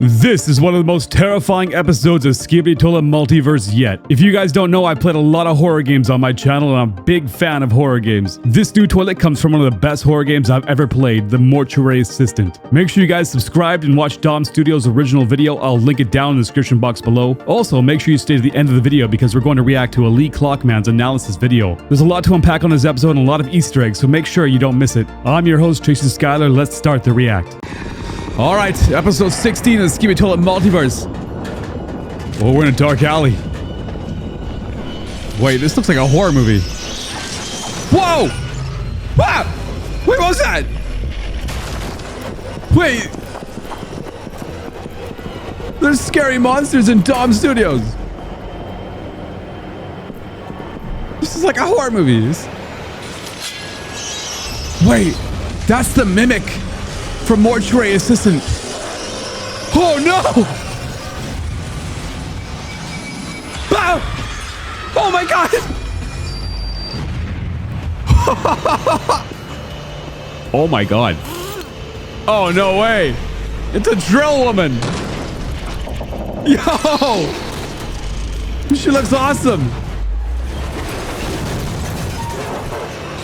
This is one of the most terrifying episodes of Skibidi Toilet Multiverse yet. If you guys don't know, I played a lot of horror games on my channel and I'm a big fan of horror games. This new toilet comes from one of the best horror games I've ever played, The Mortuary Assistant. Make sure you guys subscribed and watch Dom Studios' original video. I'll link it down in the description box below. Also, make sure you stay to the end of the video because we're going to react to Elite CLOCKMAN's analysis video. There's a lot to unpack on this episode and a lot of Easter eggs, so make sure you don't miss it. I'm your host, Tracy Skyler. Let's start the react. Alright, episode 16 of Skibidi Toilet Multiverse. Oh, we're in a dark alley. Wait, this looks like a horror movie. Whoa! Ah! Wait, what was that? Wait. There's scary monsters in Dom Studios. This is like a horror movie. Wait, that's the mimic from Mortuary Assistant. Oh no! Ah! Oh my god! Oh my god. Oh no way! It's a drill woman! Yo! She looks awesome!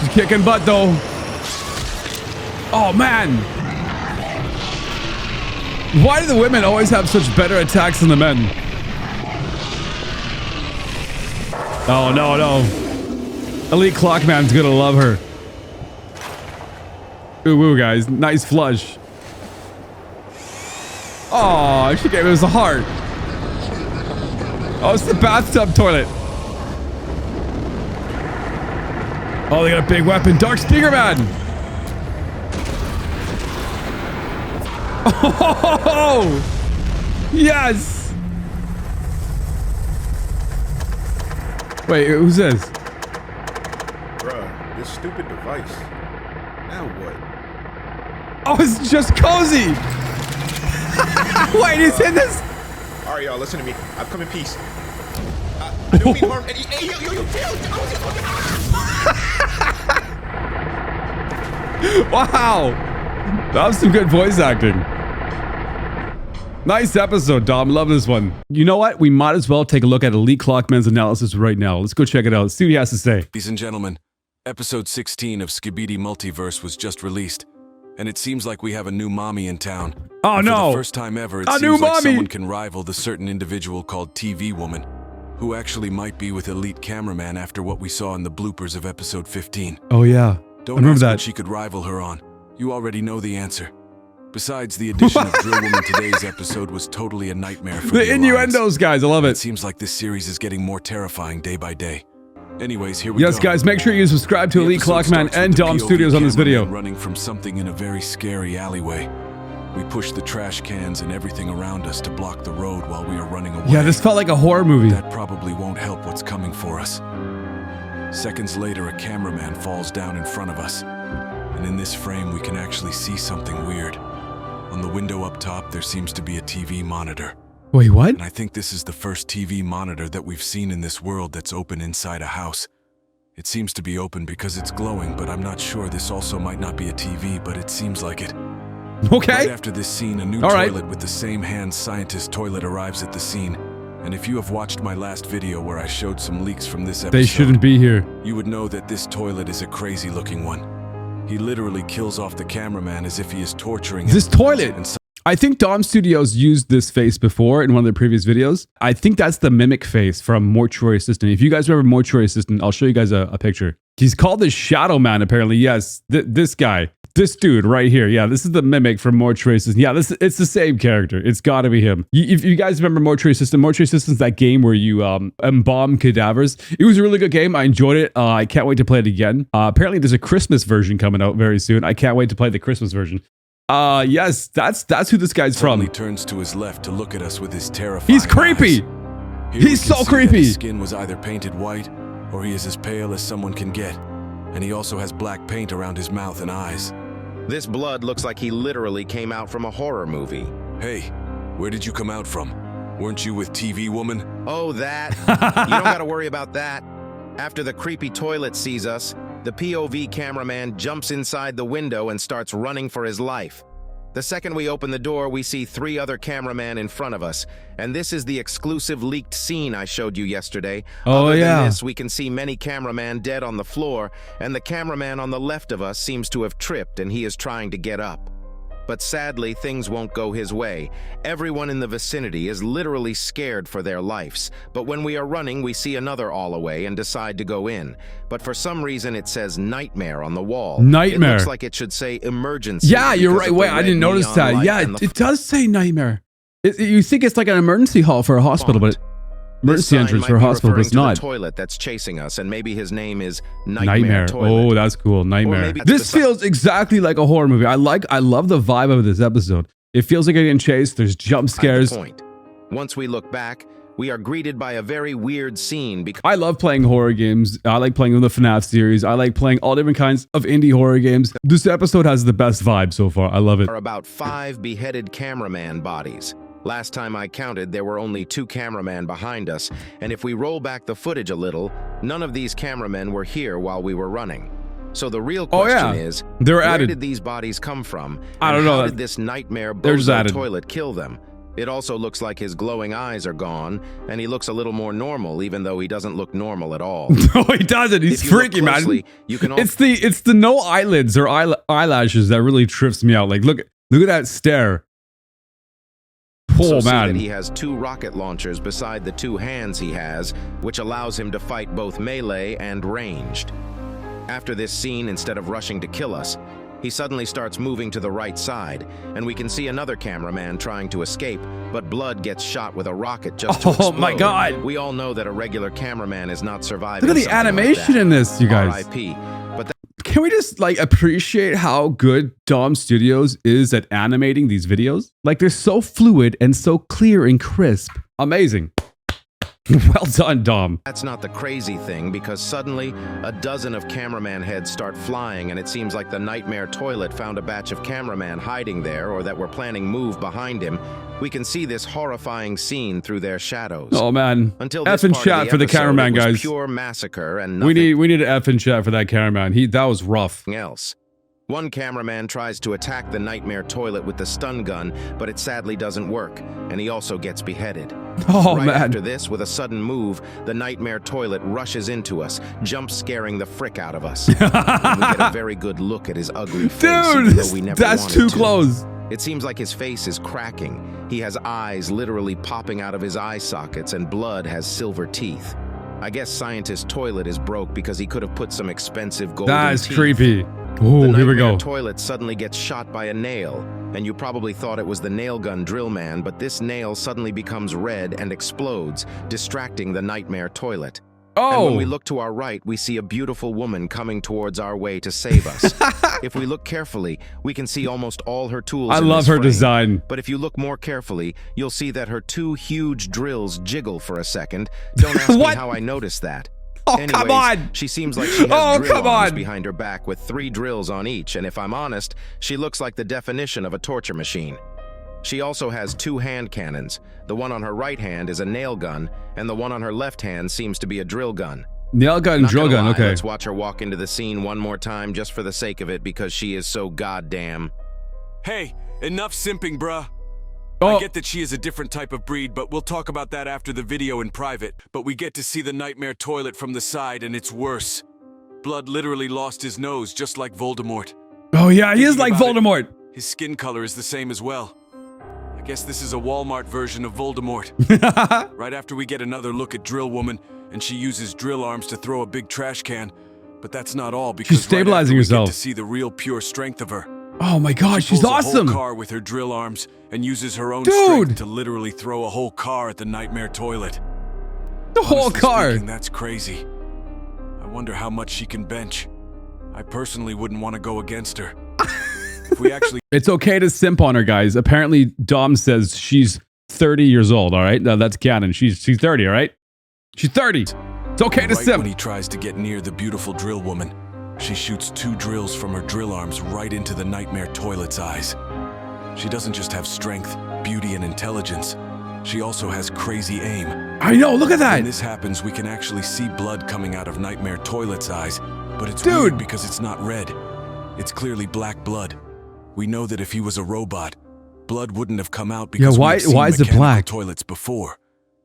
She's kicking butt though. Oh man! Why do the women always have such better attacks than the men? Oh, no, no. Elite CLOCKMAN's gonna love her. Ooh, ooh, guys. Nice flush. Oh, she gave us a heart. Oh, it's the bathtub toilet. Oh, they got a big weapon. Dark Stinger Man. Oh, yes. Wait, who's this? Bruh, this stupid device. Now what? Oh, it's just cozy. Wait, he's in this? Alright, y'all, listen to me. I've come in peace. I don't mean harm. Hey, yo. Wow. That was some good voice acting. Nice episode, Dom. Love this one. You know what? We might as well take a look at Elite CLOCKMAN's analysis right now. Let's go check it out. See what he has to say. Ladies and gentlemen, episode 16 of Skibidi Multiverse was just released, and it seems like we have a new mommy in town. Oh and no! For the first time ever, it a seems new like mommy. Someone can rival the certain individual called TV Woman, who actually might be with Elite Cameraman after what we saw in the bloopers of episode 15. Oh yeah, Don't I remember ask that. what she could rival her on. You already know the answer. Besides, the addition of DRILLWOMEN today's episode was totally a nightmare for the innuendos, guys. I love It it. seems like this series is getting more terrifying day by day. Anyways, here we go. Yes, guys, make sure you subscribe to The Elite episode CLOCKMAN starts and with the Dom POV Studios on this video. cameraman running from something in a very scary alleyway. We push the trash cans and everything around us to block the road while we are running away. Yeah, this felt like a horror movie. That probably won't help what's coming for us. Seconds later, a cameraman falls down in front of us. And in this frame, we can actually see something weird. On the window up top, there seems to be a TV monitor. Wait, what? And I think this is the first TV monitor that we've seen in this world that's open inside a house. It seems to be open because it's glowing, but I'm not sure. This also might not be a TV, but it seems like it. Okay. Right after this scene, a new toilet with the same hand scientist toilet arrives at the scene. And if you have watched my last video where I showed some leaks from this episode, They shouldn't be here. you would know that this toilet is a crazy looking one. He literally kills off the cameraman as if he is torturing him. This toilet. And I think Dom Studios used this face before in one of their previous videos. I think that's the mimic face from Mortuary Assistant. If you guys remember Mortuary Assistant, I'll show you guys a picture. He's called the Shadow Man, apparently. Yes, this guy. This dude right here. Yeah, this is the mimic from Mortuary Assistant. Yeah, it's the same character. It's got to be him. If you guys remember Mortuary Assistant's that game where you embalm cadavers. It was a really good game. I enjoyed it. I can't wait to play it again. Apparently, there's a Christmas version coming out very soon. I can't wait to play the Christmas version. Yes, that's who this guy's from. He turns to his left to look at us with his terrifying He's creepy. eyes. Here He's we so can see that creepy. His skin was either painted white, or he is as pale as someone can get. And he also has black paint around his mouth and eyes. This blood looks like he literally came out from a horror movie. Hey, where did you come out from? Weren't you with TV Woman? Oh, that? You don't gotta worry about that. After the creepy toilet sees us, the POV cameraman jumps inside the window and starts running for his life. The second we open the door, we see 3 other cameramen in front of us, and this is the exclusive leaked scene I showed you yesterday. Oh, Other yeah. than this, we can see many cameramen dead on the floor, and the cameraman on the left of us seems to have tripped, and he is trying to get up. But sadly, things won't go his way. Everyone in the vicinity is literally scared for their lives. But when we are running, we see another all-away and decide to go in. But for some reason, it says Nightmare on the wall. Nightmare. It looks like it should say Emergency. Yeah, you're because right. of the Wait, I red didn't notice neon that. light Yeah, and the it does say Nightmare. You think it's like an emergency hall for a hospital, but emergency entrance for a hospital, but it's not. The toilet that's chasing us, and maybe his name is Nightmare. Nightmare. Toilet. Oh, that's cool. Nightmare. maybe This that's feels exactly like a horror movie. I love the vibe of this episode. It feels like you're getting chased. There's jump scares. Point. Once we look back, we are greeted by a very weird scene because I love playing horror games. I like playing the FNAF series. I like playing all different kinds of indie horror games. This episode has the best vibe so far. I love it. there are about 5 beheaded cameraman bodies. Last time I counted, there were only 2 cameramen behind us, and if we roll back the footage a little, none of these cameramen were here while we were running. So the real question is, They were where added. did these bodies come from? I don't and know. How did this nightmare They're just bozo added. toilet kill them? It also looks like his glowing eyes are gone, and he looks a little more normal, even though he doesn't look normal at all. No, he doesn't. He's If you look freaky, man. closely, you can also It's the no eyelids or eyelashes that really trips me out. Like, look at that stare. Oh, see that man. he has 2 rocket launchers beside the 2 hands he has, which allows him to fight both melee and ranged. After this scene, instead of rushing to kill us, he suddenly starts moving to the right side, and we can see another cameraman trying to escape, but Blood gets shot with a rocket just to Oh, my explode. God. We all know that a regular cameraman is not surviving. Look at the something like animation that. in this, you guys. R.I.P. But that Can we just like appreciate how good Dom Studios is at animating these videos? Like, they're so fluid and so clear and crisp. Amazing. Well done, Dom. That's not the crazy thing, because suddenly a dozen of cameraman heads start flying, and it seems like the Nightmare Toilet found a batch of cameraman hiding there, or that were planning move behind him. We can see this horrifying scene through their shadows. Oh, man. Until F this and part of chat for the episode, cameraman, it was guys. pure massacre and We nothing need an F and chat for that cameraman. That was rough. else. One cameraman tries to attack the Nightmare Toilet with the stun gun, but it sadly doesn't work, and he also gets beheaded. Oh, Right man. after this, with a sudden move, the Nightmare Toilet rushes into us, jump scaring the frick out of us. And we get a very good look at his ugly face, even Dude, though we never that's wanted too to. close. It seems like his face is cracking. He has eyes literally popping out of his eye sockets, and Blood has silver teeth. I guess Scientist Toilet is broke because he could have put some expensive golden That is teeth. creepy. The Oh, here we Nightmare go. Toilet suddenly gets shot by a nail, and you probably thought it was the nail gun drill man, but this nail suddenly becomes red and explodes, distracting the Nightmare Toilet. And when we Oh, look to our right, we see a beautiful woman coming towards our way to save us. If we look carefully, we can see almost all her tools. I in love this her frame. design. But if you look more carefully, you'll see that her 2 huge drills jiggle for a second. Don't ask me What? how I noticed that. Oh, Anyways, come on. she seems like she has Oh, drill come arms on. behind her back with 3 drills on each, and if I'm honest, she looks like the definition of a torture machine. She also has 2 hand cannons. The one on her right hand is a nail gun, and the one on her left hand seems to be a drill gun. Nail gun, Not drill gonna gun. lie, Okay. Let's watch her walk into the scene one more time just for the sake of it, because she is so goddamn. Hey, enough simping, bruh. Oh, I get that she is a different type of breed, but we'll talk about that after the video in private. But we get to see the Nightmare Toilet from the side, and it's worse. Blood literally lost his nose, just like Voldemort. oh yeah, he is Thinking like about it, Voldemort. His skin color is the same as well. I guess this is a Walmart version of Voldemort. Right after we get another look at DRILLWOMEN, and she uses drill arms to throw a big trash can. But that's not all, because She's stabilizing right after herself. we get to see the real pure strength of her. Oh my god, she's Pulls awesome. a whole car with her drill arms and uses her own Dude. strength to literally throw a whole car at the Nightmare Toilet. The whole Honestly car. speaking, that's crazy. I wonder how much she can bench. I personally wouldn't want to go against her. If we actually It's okay to simp on her, guys. Apparently, Dom says she's 30 years old, all right? Now, that's canon. She's 30, all right? She's 30. It's okay to right simp. when he tries to get near the beautiful drill woman, she shoots 2 drills from her drill arms right into the Nightmare Toilet's eyes. She doesn't just have strength, beauty, and intelligence. She also has crazy aim. I know, look at that. When this happens, we can actually see blood coming out of Nightmare Toilet's eyes, but it's Dude. weird because it's not red. It's clearly black blood. We know that if he was a robot, blood wouldn't have come out because why we've seen is it mechanical black? toilets before.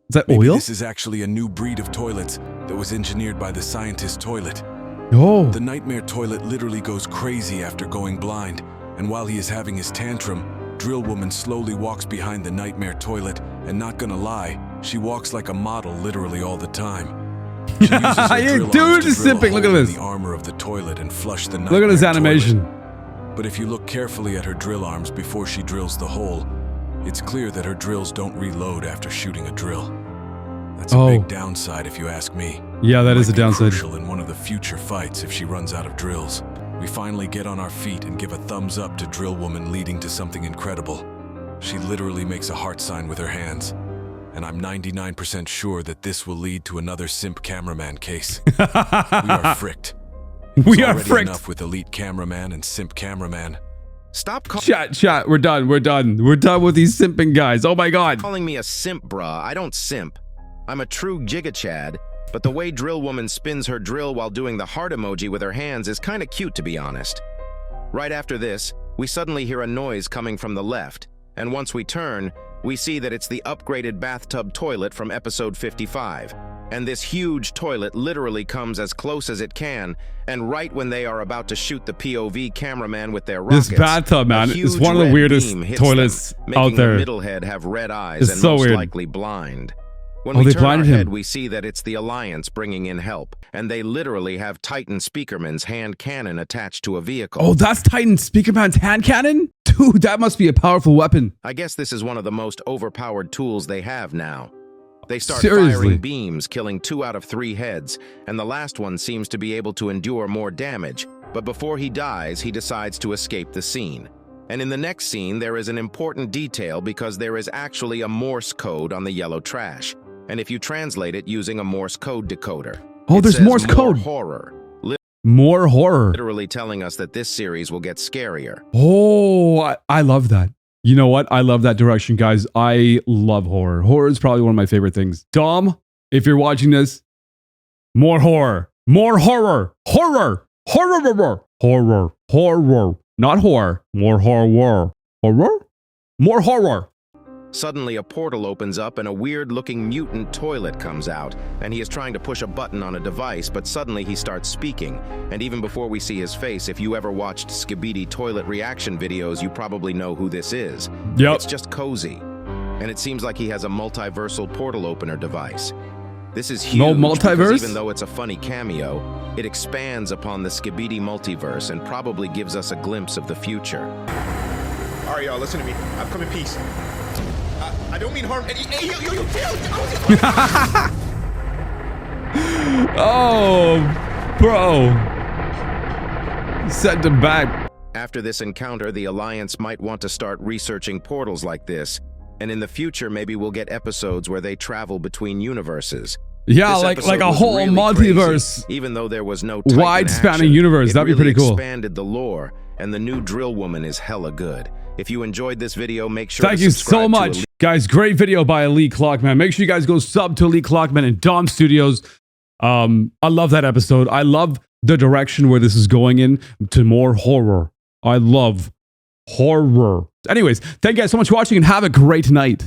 Is that Maybe oil? this is actually a new breed of toilets that was engineered by the scientist toilet. Oh. The nightmare toilet literally goes crazy after going blind, and while he is having his tantrum, DRILLWOMEN slowly walks behind the nightmare toilet, and not gonna lie, she walks like a model literally all the time. She uses her drill Dude arms to is drill a simping. Look at hole in this. the armor of the toilet and flush the Look at this nightmare animation. toilet. But if you look carefully at her drill arms before she drills the hole, it's clear that her drills don't reload after shooting a drill. That's a big downside if you ask me. Yeah, that is a Might be downside. crucial in one of the future fights if she runs out of drills. We finally get on our feet and give a thumbs up to DRILLWOMEN, leading to something incredible. She literally makes a heart sign with her hands. And I'm 99% sure that this will lead to another simp cameraman case. We are fricked. We are Already fricked. enough with elite cameraman and simp cameraman. Stop Chat, we're done. We're done with these simping guys. Oh my god. calling me a simp, bruh. I don't simp. I'm a true giga-chad, but the way DRILLWOMEN spins her drill while doing the heart emoji with her hands is kinda cute, to be honest. Right after this, we suddenly hear a noise coming from the left, and once we turn, we see that it's the upgraded bathtub toilet from episode 55. And this huge toilet literally comes as close as it can, and right when they are about to shoot the POV cameraman with their rockets, This bathtub, man, a is huge one of the red weirdest beam hits toilets them, making out there. the middle head have red eyes It's and so most weird. likely blind. When Oh, we they turn our blinded him. head, we see that it's the Alliance bringing in help, and they literally have Titan Speakerman's hand cannon attached to a vehicle. Oh, that's Titan Speakerman's hand cannon? Dude, that must be a powerful weapon. I guess this is one of the most overpowered tools they have now. They start Seriously. firing beams, killing 2 out of 3 heads, and the last one seems to be able to endure more damage, but before he dies, he decides to escape the scene. And in the next scene, there is an important detail because there is actually a Morse code on the yellow trash. And if you translate it using a Morse code decoder, Oh, it there's says Morse code. horror, More horror. literally telling us that this series will get scarier. Oh, I love that. You know what? I love that direction, guys. I love horror. Horror is probably one of my favorite things. Dom, if you're watching this, more horror. More horror. Horror. Horror. Horror. Horror. Not horror. More horror. Horror? More horror. Suddenly, a portal opens up and a weird-looking mutant toilet comes out, and he is trying to push a button on a device, but suddenly he starts speaking. And even before we see his face, if you ever watched Skibidi toilet reaction videos, you probably know who this is. Yep. It's just cozy. And it seems like he has a multiversal portal opener device. This is huge No because multiverse? even though it's a funny cameo, it expands upon the Skibidi multiverse and probably gives us a glimpse of the future. All right, y'all, listen to me. I've come in peace. I don't mean harm. Hey, yo, Oh, bro. Send him back. After this encounter, the Alliance might want to start researching portals like this, and in the future maybe we'll get episodes where they travel between universes. Yeah, This like episode a was whole really multiverse. crazy. Even though there was no Titan Wide-spanning action, universe. it That'd be really pretty cool. expanded the lore, and the new DRILLWOMEN is hella good. If you enjoyed this video, make sure Thank to you subscribe so to much. Guys, great video by Elite Clockman. Make sure you guys go sub to Elite Clockman and Dom Studios. I love that episode. I love the direction where this is going in to more horror. I love horror. Anyways, thank you guys so much for watching and have a great night.